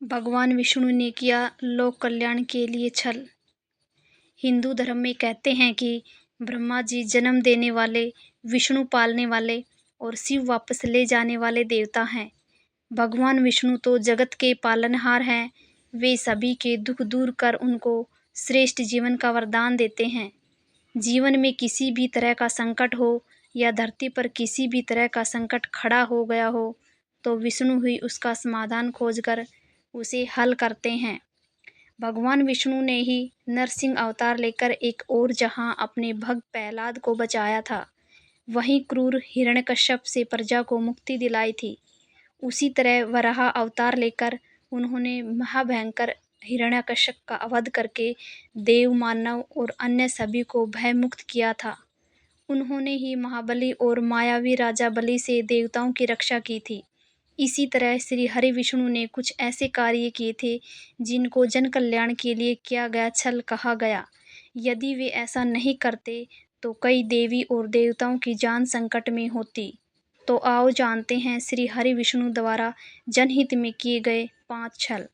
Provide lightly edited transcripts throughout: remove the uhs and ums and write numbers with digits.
भगवान विष्णु ने किया लोक कल्याण के लिए छल। हिंदू धर्म में कहते हैं कि ब्रह्मा जी जन्म देने वाले, विष्णु पालने वाले और शिव वापस ले जाने वाले देवता हैं। भगवान विष्णु तो जगत के पालनहार हैं। वे सभी के दुख दूर कर उनको श्रेष्ठ जीवन का वरदान देते हैं। जीवन में किसी भी तरह का संकट हो या धरती पर किसी भी तरह का संकट खड़ा हो गया हो, तो विष्णु ही उसका समाधान खोजकर उसे हल करते हैं। भगवान विष्णु ने ही नरसिंह अवतार लेकर एक और जहां अपने भक्त प्रहलाद को बचाया था, वहीं क्रूर हिरण्यकश्यप से प्रजा को मुक्ति दिलाई थी। उसी तरह वराह अवतार लेकर उन्होंने महाभयंकर हिरण्यकश्यप का वध करके देव, मानव और अन्य सभी को भय मुक्त किया था। उन्होंने ही महाबली और मायावी राजा बलि से देवताओं की रक्षा की थी। इसी तरह श्री हरि विष्णु ने कुछ ऐसे कार्य किए थे जिनको जन कल्याण के लिए किया गया छल कहा गया। यदि वे ऐसा नहीं करते तो कई देवी और देवताओं की जान संकट में होती। तो आओ जानते हैं श्री हरि विष्णु द्वारा जनहित में किए गए 5 छल।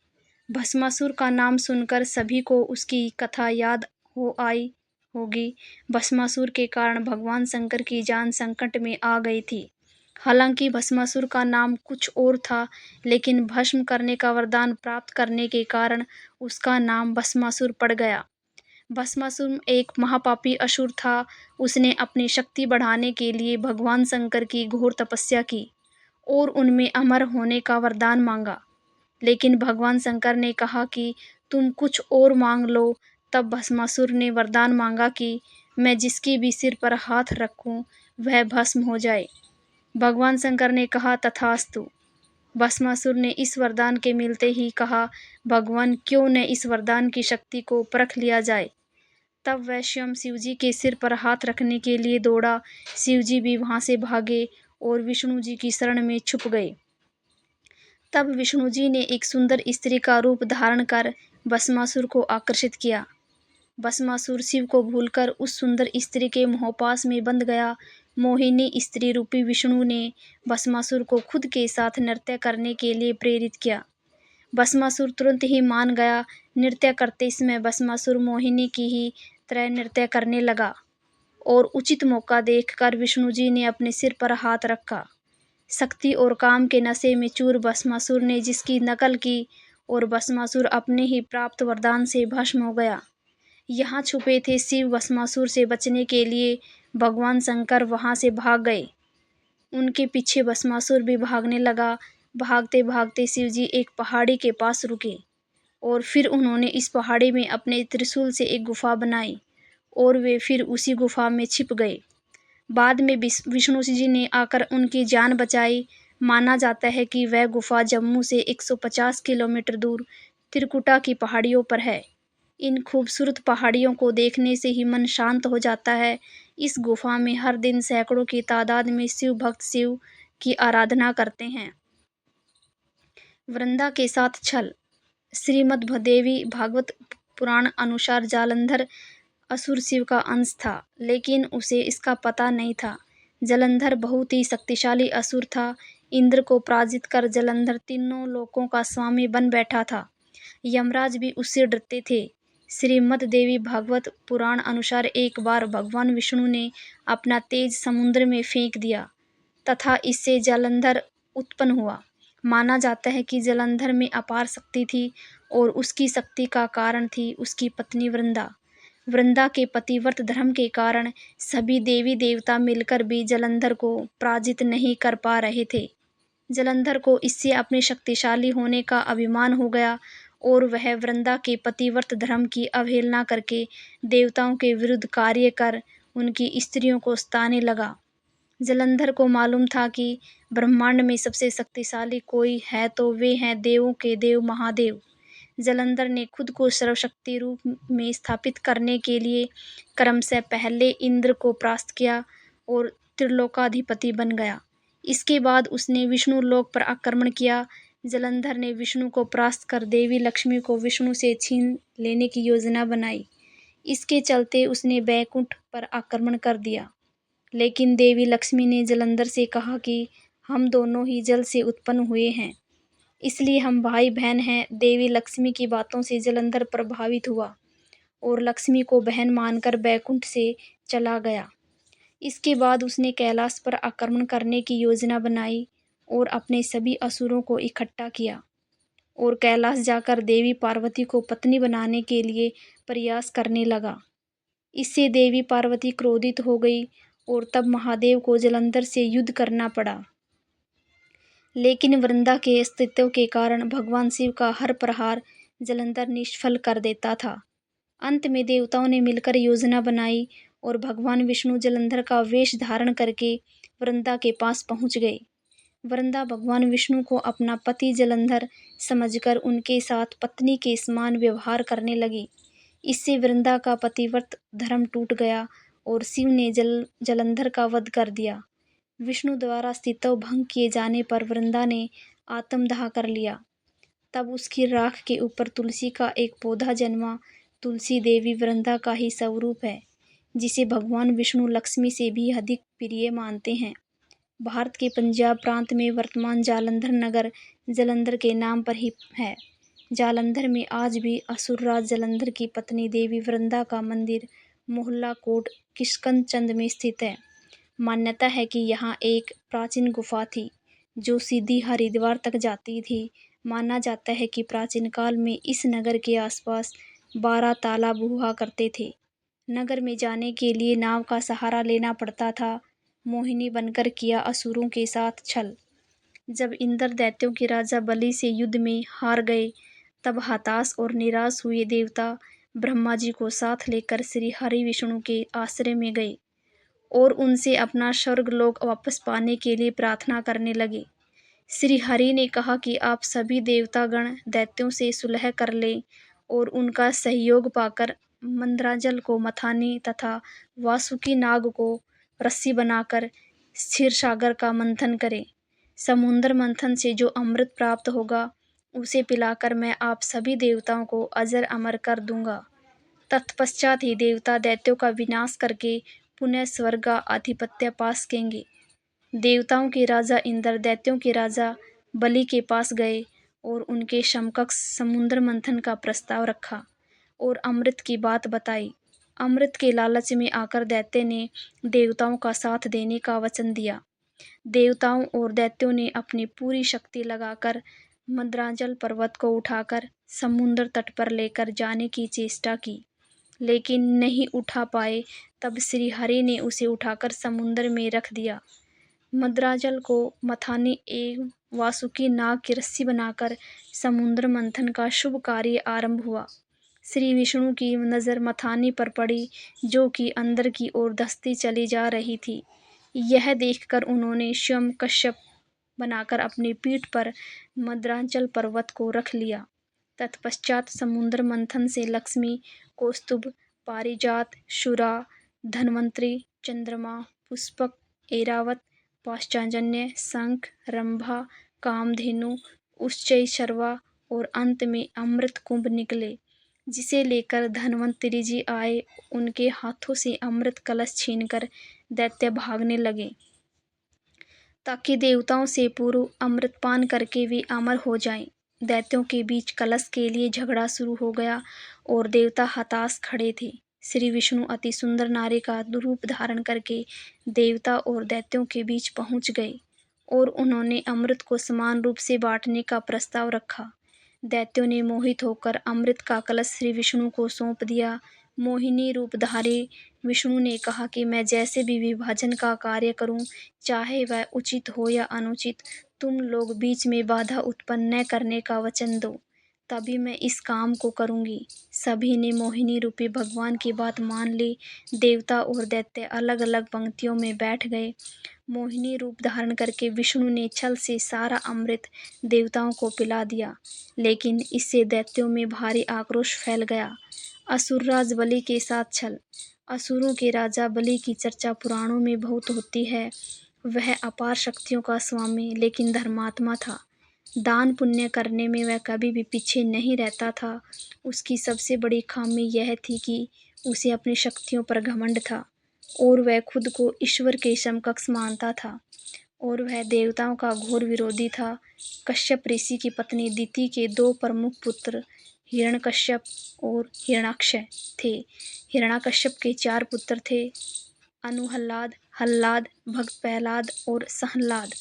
भस्मासुर का नाम सुनकर सभी को उसकी कथा याद हो आई होगी। भस्मासुर के कारण भगवान शंकर की जान संकट में आ गई थी। हालांकि भस्मासुर का नाम कुछ और था, लेकिन भस्म करने का वरदान प्राप्त करने के कारण उसका नाम भस्मासुर पड़ गया। भस्मासुर एक महापापी असुर था। उसने अपनी शक्ति बढ़ाने के लिए भगवान शंकर की घोर तपस्या की और उनमें अमर होने का वरदान मांगा। लेकिन भगवान शंकर ने कहा कि तुम कुछ और मांग लो। तब भस्मासुर ने वरदान मांगा कि मैं जिसके भी सिर पर हाथ रखूं वह भस्म हो जाए। भगवान शंकर ने कहा तथास्तु। भस्मासुर ने इस वरदान के मिलते ही कहा, भगवान क्यों न इस वरदान की शक्ति को परख लिया जाए। तब वह स्वयं शिवजी के सिर पर हाथ रखने के लिए दौड़ा। शिवजी भी वहां से भागे और विष्णु जी की शरण में छुप गए। तब विष्णु जी ने एक सुंदर स्त्री का रूप धारण कर भस्मासुर को आकर्षित किया। भस्मासुर शिव को भूलकर उस सुंदर स्त्री के मोहपाश में बंध गया। मोहिनी स्त्री रूपी विष्णु ने भस्मासुर को खुद के साथ नृत्य करने के लिए प्रेरित किया। भस्मासुर तुरंत ही मान गया। नृत्य करते समय भस्मासुर मोहिनी की ही तरह नृत्य करने लगा और उचित मौका देखकर विष्णु जी ने अपने सिर पर हाथ रखा। शक्ति और काम के नशे में चूर भस्मासुर ने जिसकी नकल की और भस्मासुर अपने ही प्राप्त वरदान से भस्म हो गया। यहाँ छुपे थे शिव। भस्मासुर से बचने के लिए भगवान शंकर वहां से भाग गए। उनके पीछे भस्मासुर भी भागने लगा। भागते भागते शिवजी एक पहाड़ी के पास रुके और फिर उन्होंने इस पहाड़ी में अपने त्रिशूल से एक गुफा बनाई और वे फिर उसी गुफा में छिप गए। बाद में विष्णु जी ने आकर उनकी जान बचाई। माना जाता है कि वह गुफा जम्मू से 150 किलोमीटर दूर त्रिकुटा की पहाड़ियों पर है। इन खूबसूरत पहाड़ियों को देखने से ही मन शांत हो जाता है। इस गुफा में हर दिन सैकड़ों की तादाद में शिव भक्त शिव की आराधना करते हैं। वृंदा के साथ छल। श्रीमद्देवी भागवत पुराण अनुसार जालंधर असुर शिव का अंश था, लेकिन उसे इसका पता नहीं था। जालंधर बहुत ही शक्तिशाली असुर था। इंद्र को पराजित कर जालंधर तीनों लोकों का स्वामी बन बैठा था। यमराज भी उससे डरते थे। श्रीमद्देवी भागवत पुराण अनुसार एक बार भगवान विष्णु ने अपना तेज समुद्र में फेंक दिया तथा इससे जालंधर उत्पन्न हुआ। माना जाता है कि जालंधर में अपार शक्ति थी और उसकी शक्ति का कारण थी उसकी पत्नी वृंदा। वृंदा के पतिव्रत धर्म के कारण सभी देवी देवता मिलकर भी जालंधर को पराजित नहीं कर पा रहे थे। जालंधर को इससे अपने शक्तिशाली होने का अभिमान हो गया और वह वृंदा के पतिव्रत धर्म की अवहेलना करके देवताओं के विरुद्ध कार्य कर उनकी स्त्रियों को सताने लगा। जालंधर को मालूम था कि ब्रह्मांड में सबसे शक्तिशाली कोई है तो वे हैं देवों के देव महादेव। जालंधर ने खुद को सर्वशक्ति रूप में स्थापित करने के लिए क्रमशः पहले इंद्र को परास्त किया और त्रिलोकाधिपति बन गया। इसके बाद उसने विष्णु लोक पर आक्रमण किया। जालंधर ने विष्णु को परास्त कर देवी लक्ष्मी को विष्णु से छीन लेने की योजना बनाई। इसके चलते उसने बैकुंठ पर आक्रमण कर दिया। लेकिन देवी लक्ष्मी ने जालंधर से कहा कि हम दोनों ही जल से उत्पन्न हुए हैं। इसलिए हम भाई बहन हैं। देवी लक्ष्मी की बातों से जलंधर प्रभावित हुआ और लक्ष्मी को बहन मानकर बैकुंठ से चला गया। इसके बाद उसने कैलाश पर आक्रमण करने की योजना बनाई और अपने सभी असुरों को इकट्ठा किया और कैलाश जाकर देवी पार्वती को पत्नी बनाने के लिए प्रयास करने लगा। इससे देवी पार्वती क्रोधित हो गई और तब महादेव को जलंधर से युद्ध करना पड़ा। लेकिन वृंदा के अस्तित्व के कारण भगवान शिव का हर प्रहार जलंधर निष्फल कर देता था। अंत में देवताओं ने मिलकर योजना बनाई और भगवान विष्णु जलंधर का वेश धारण करके वृंदा के पास पहुंच गए। वृंदा भगवान विष्णु को अपना पति जलंधर समझकर उनके साथ पत्नी के समान व्यवहार करने लगी। इससे वृंदा का पतिव्रत धर्म टूट गया और शिव ने जलंधर का वध कर दिया। विष्णु द्वारा अस्तित्व भंग किए जाने पर वृंदा ने आत्मदाह कर लिया। तब उसकी राख के ऊपर तुलसी का एक पौधा जन्मा। तुलसी देवी वृंदा का ही स्वरूप है, जिसे भगवान विष्णु लक्ष्मी से भी अधिक प्रिय मानते हैं। भारत के पंजाब प्रांत में वर्तमान जालंधर नगर जलंधर के नाम पर ही है। जालंधर में आज भी असुरराज जलंधर की पत्नी देवी वृंदा का मंदिर मोहल्ला कोट किशकंद में स्थित है। मान्यता है कि यहाँ एक प्राचीन गुफा थी जो सीधी हरिद्वार तक जाती थी। माना जाता है कि प्राचीन काल में इस नगर के आसपास 12 तालाब हुआ करते थे। नगर में जाने के लिए नाव का सहारा लेना पड़ता था। मोहिनी बनकर किया असुरों के साथ छल। जब इंद्र दैत्यों के राजा बलि से युद्ध में हार गए, तब हताश और निराश हुए देवता ब्रह्मा जी को साथ लेकर श्री हरि विष्णु के आश्रय में गए और उनसे अपना स्वर्गलोक वापस पाने के लिए प्रार्थना करने लगे। श्री हरि ने कहा कि आप सभी देवतागण दैत्यों से सुलह कर लें और उनका सहयोग पाकर मंदराचल को मथानी तथा वासुकी नाग को रस्सी बनाकर क्षीर सागर का मंथन करें। समुद्र मंथन से जो अमृत प्राप्त होगा उसे पिलाकर मैं आप सभी देवताओं को अजर अमर कर दूंगा। तत्पश्चात ही देवता दैत्यों का विनाश करके पुनः स्वर्ग का आधिपत्य पा सकेंगे। देवताओं के राजा इंद्र दैत्यों के राजा बलि के पास गए और उनके समकक्ष समुद्र मंथन का प्रस्ताव रखा और अमृत की बात बताई। अमृत के लालच में आकर दैत्य ने देवताओं का साथ देने का वचन दिया। देवताओं और दैत्यों ने अपनी पूरी शक्ति लगाकर मंदराचल पर्वत को उठाकर समुद्र तट पर लेकर जाने की चेष्टा की, लेकिन नहीं उठा पाए। तब श्री हरि ने उसे उठाकर समुद्र में रख दिया। मंदराचल को मथानी एवं वासुकी नाग की रस्सी बनाकर समुद्र मंथन का शुभ कार्य आरंभ हुआ। श्री विष्णु की नज़र मथानी पर पड़ी, जो कि अंदर की ओर धंसती चली जा रही थी। यह देखकर उन्होंने स्वयं कश्यप बनाकर अपनी पीठ पर मंदराचल पर्वत को रख लिया। तत्पश्चात समुद्र मंथन से लक्ष्मी, कौस्तुभ, पारिजात, शुरा, धन्वंतरी, चंद्रमा, पुष्पक, ऐरावत, पांचजन्य, शंख, रंभा, कामधेनु, उच्चैःश्रवा और अंत में अमृत कुंभ निकले, जिसे लेकर धन्वंतरी जी आए। उनके हाथों से अमृत कलश छीनकर दैत्य भागने लगे, ताकि देवताओं से पूर्व अमृतपान करके वे अमर हो जाएं। दैत्यों के बीच कलश के लिए झगड़ा शुरू हो गया और देवता हताश खड़े थे। श्री विष्णु अति सुंदर नारी का रूप धारण करके देवता और दैत्यों के बीच पहुंच गए और उन्होंने अमृत को समान रूप से बांटने का प्रस्ताव रखा। दैत्यों ने मोहित होकर अमृत का कलश श्री विष्णु को सौंप दिया। मोहिनी रूपधारी विष्णु ने कहा कि मैं जैसे भी विभाजन का कार्य करूं, चाहे वह उचित हो या अनुचित, तुम लोग बीच में बाधा उत्पन्न न करने का वचन दो, तभी मैं इस काम को करूंगी। सभी ने मोहिनी रूपी भगवान की बात मान ली। देवता और दैत्य अलग अलग पंक्तियों में बैठ गए। मोहिनी रूप धारण करके विष्णु ने छल से सारा अमृत देवताओं को पिला दिया, लेकिन इससे दैत्यों में भारी आक्रोश फैल गया। असुरराज बलि के साथ छल। असुरों के राजा बलि की चर्चा पुराणों में बहुत होती है। वह अपार शक्तियों का स्वामी लेकिन धर्मात्मा था। दान पुण्य करने में वह कभी भी पीछे नहीं रहता था। उसकी सबसे बड़ी खामी यह थी कि उसे अपनी शक्तियों पर घमंड था और वह खुद को ईश्वर के समकक्ष मानता था। और वह देवताओं का घोर विरोधी था। कश्यप ऋषि की पत्नी दिति के दो प्रमुख पुत्र हिरण्यकश्यप और हिरणाक्ष थे। हिरण्याकश्यप के चार पुत्र थे, अनुहल्लाद, हल्लाद, भक्त प्रहलाद और सहल्लाद।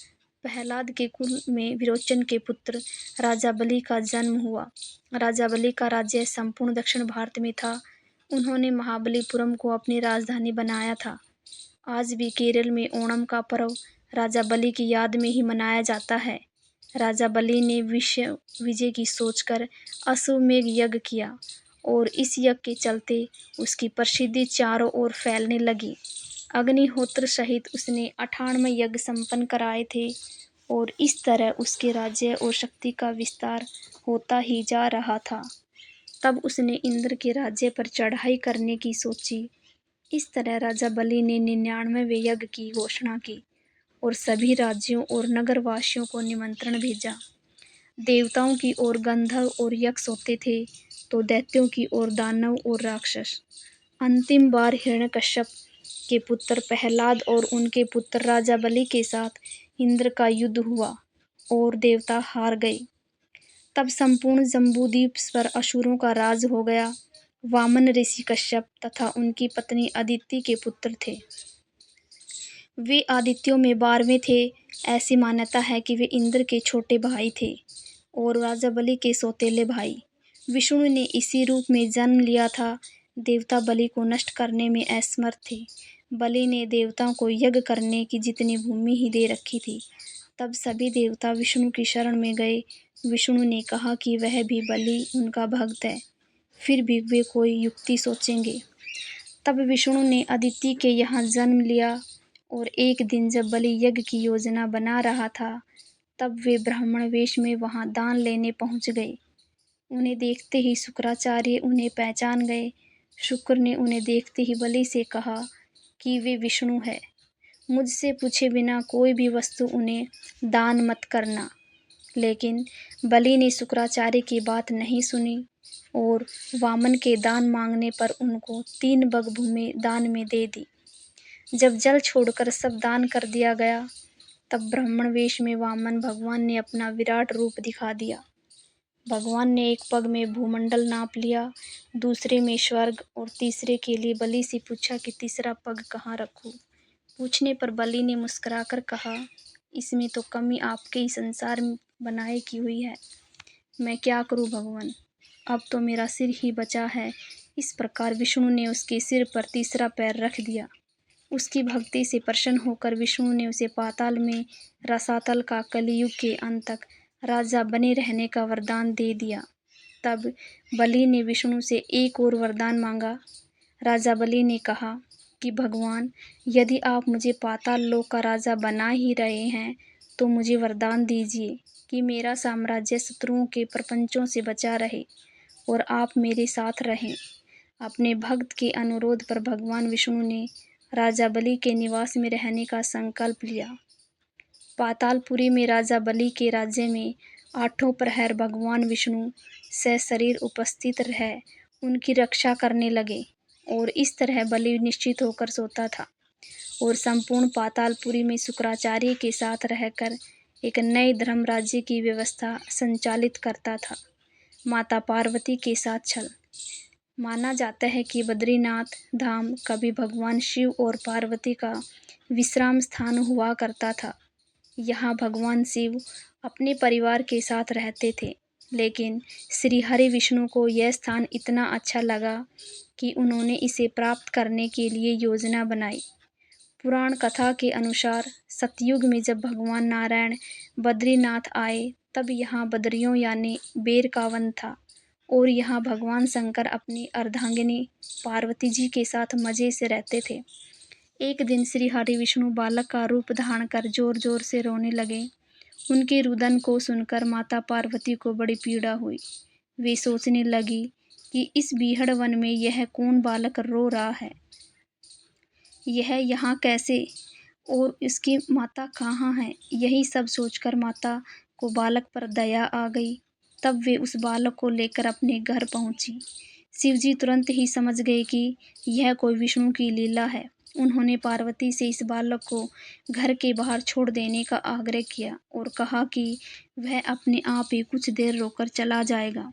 प्रहलाद के कुल में विरोचन के पुत्र राजा बलि का जन्म हुआ। राजा बलि का राज्य संपूर्ण दक्षिण भारत में था। उन्होंने महाबलीपुरम को अपनी राजधानी बनाया था। आज भी केरल में ओणम का पर्व राजा बलि की याद में ही मनाया जाता है। राजा बलि ने विश्व विजय की सोचकर अश्वमेध यज्ञ किया और इस यज्ञ के चलते उसकी प्रसिद्धि चारों ओर फैलने लगी। अग्निहोत्र सहित उसने 98 यज्ञ संपन्न कराए थे और इस तरह उसके राज्य और शक्ति का विस्तार होता ही जा रहा था। तब उसने इंद्र के राज्य पर चढ़ाई करने की सोची। इस तरह राजा बलि ने 99वें यज्ञ की घोषणा की और सभी राज्यों और नगरवासियों को निमंत्रण भेजा। देवताओं की ओर गंधर्व और यक्ष होते थे, तो दैत्यों की ओर दानव और राक्षस। अंतिम बार हिरण्यकश्यप के पुत्र प्रहलाद और उनके पुत्र राजा बलि के साथ इंद्र का युद्ध हुआ और देवता हार गए। तब संपूर्ण जम्बूद्वीप पर असुरों का राज हो गया। वामन ऋषि कश्यप तथा उनकी पत्नी अदिति के पुत्र थे। वे आदित्यों में 12वें थे। ऐसी मान्यता है कि वे इंद्र के छोटे भाई थे और राजा बलि के सौतेले भाई। विष्णु ने इसी रूप में जन्म लिया था। देवता बलि को नष्ट करने में असमर्थ थे। बलि ने देवताओं को यज्ञ करने की जितनी भूमि ही दे रखी थी। तब सभी देवता विष्णु की शरण में गए। विष्णु ने कहा कि वह भी बलि उनका भक्त है, फिर भी वे कोई युक्ति सोचेंगे। तब विष्णु ने अदिति के यहाँ जन्म लिया और एक दिन जब बलि यज्ञ की योजना बना रहा था, तब वे ब्राह्मण वेश में वहाँ दान लेने पहुँच गए। उन्हें देखते ही शुक्राचार्य उन्हें पहचान गए। शुक्र ने उन्हें देखते ही बलि से कहा कि वे विष्णु है। मुझसे पूछे बिना कोई भी वस्तु उन्हें दान मत करना। लेकिन बलि ने शुक्राचार्य की बात नहीं सुनी और वामन के दान मांगने पर उनको 3 बग भूमि दान में दे दी। जब जल छोड़कर सब दान कर दिया गया, तब ब्राह्मण वेश में वामन भगवान ने अपना विराट रूप दिखा दिया। भगवान ने एक पग में भूमंडल नाप लिया, दूसरे में स्वर्ग और तीसरे के लिए बलि से पूछा कि तीसरा पग कहाँ रखूं। पूछने पर बलि ने मुस्कुराकर कहा, इसमें तो कमी आपके ही संसार में बनाए की हुई है। मैं क्या करूं भगवान, अब तो मेरा सिर ही बचा है। इस प्रकार विष्णु ने उसके सिर पर तीसरा पैर रख दिया। उसकी भक्ति से प्रसन्न होकर विष्णु ने उसे पाताल में रसातल का कलियुग के अंत तक राजा बने रहने का वरदान दे दिया। तब बलि ने विष्णु से एक और वरदान मांगा। राजा बलि ने कहा कि भगवान, यदि आप मुझे पाताल लोक का राजा बना ही रहे हैं, तो मुझे वरदान दीजिए कि मेरा साम्राज्य शत्रुओं के प्रपंचों से बचा रहे और आप मेरे साथ रहें। अपने भक्त के अनुरोध पर भगवान विष्णु ने राजा बलि के निवास में रहने का संकल्प लिया। पातालपुरी में राजा बलि के राज्य में 8 प्रहर भगवान विष्णु सशरीर उपस्थित रह उनकी रक्षा करने लगे और इस तरह बलि निश्चित होकर सोता था और संपूर्ण पातालपुरी में शुक्राचार्य के साथ रहकर एक नए धर्म राज्य की व्यवस्था संचालित करता था। माता पार्वती के साथ छल। माना जाता है कि बद्रीनाथ धाम कभी भगवान शिव और पार्वती का विश्राम स्थान हुआ करता था। यहाँ भगवान शिव अपने परिवार के साथ रहते थे, लेकिन श्री हरि विष्णु को यह स्थान इतना अच्छा लगा कि उन्होंने इसे प्राप्त करने के लिए योजना बनाई। पुराण कथा के अनुसार सतयुग में जब भगवान नारायण बद्रीनाथ आए, तब यहाँ बद्रियों यानी बेर का वन था और यहाँ भगवान शंकर अपनी अर्धांगिनी पार्वती जी के साथ मजे से रहते थे। एक दिन श्री हरि विष्णु बालक का रूप धारण कर जोर जोर से रोने लगे। उनके रुदन को सुनकर माता पार्वती को बड़ी पीड़ा हुई। वे सोचने लगी कि इस बीहड़ वन में यह कौन बालक रो रहा है, यह यहाँ कैसे और इसकी माता कहाँ है। यही सब सोचकर माता को बालक पर दया आ गई। तब वे उस बालक को लेकर अपने घर पहुंची। शिवजी तुरंत ही समझ गए कि यह कोई विष्णु की लीला है उन्होंने पार्वती से इस बालक को घर के बाहर छोड़ देने का आग्रह किया और कहा कि वह अपने आप ही कुछ देर रोकर चला जाएगा।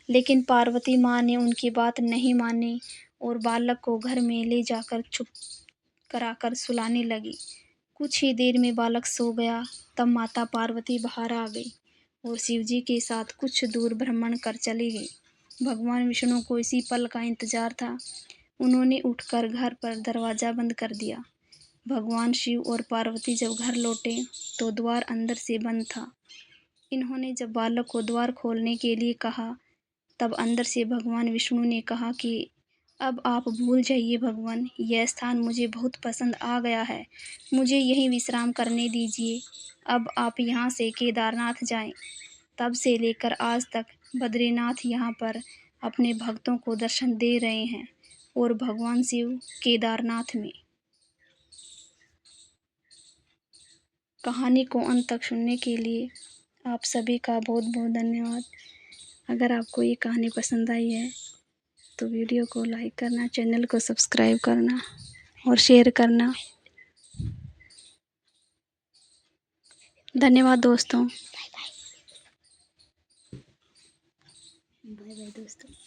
लेकिन पार्वती माँ ने उनकी बात नहीं मानी और बालक को घर में ले जाकर चुप कराकर सुलाने लगी। कुछ ही देर में बालक सो गया। तब माता पार्वती बाहर आ गई और शिवजी के साथ कुछ दूर भ्रमण कर चली गई। भगवान विष्णु को इसी पल का इंतजार था। उन्होंने उठकर घर पर दरवाज़ा बंद कर दिया। भगवान शिव और पार्वती जब घर लौटे तो द्वार अंदर से बंद था। इन्होंने जब बालक को द्वार खोलने के लिए कहा तब अंदर से भगवान विष्णु ने कहा कि अब आप भूल जाइए भगवान, यह स्थान मुझे बहुत पसंद आ गया है। मुझे यहीं विश्राम करने दीजिए। अब आप यहाँ से केदारनाथ जाएं। तब से लेकर आज तक बद्रीनाथ यहाँ पर अपने भक्तों को दर्शन दे रहे हैं और भगवान शिव केदारनाथ में। कहानी को अंत तक सुनने के लिए आप सभी का बहुत बहुत धन्यवाद। अगर आपको ये कहानी पसंद आई है तो वीडियो को लाइक करना, चैनल को सब्सक्राइब करना और शेयर करना। धन्यवाद दोस्तों। बाय बाय दोस्तों।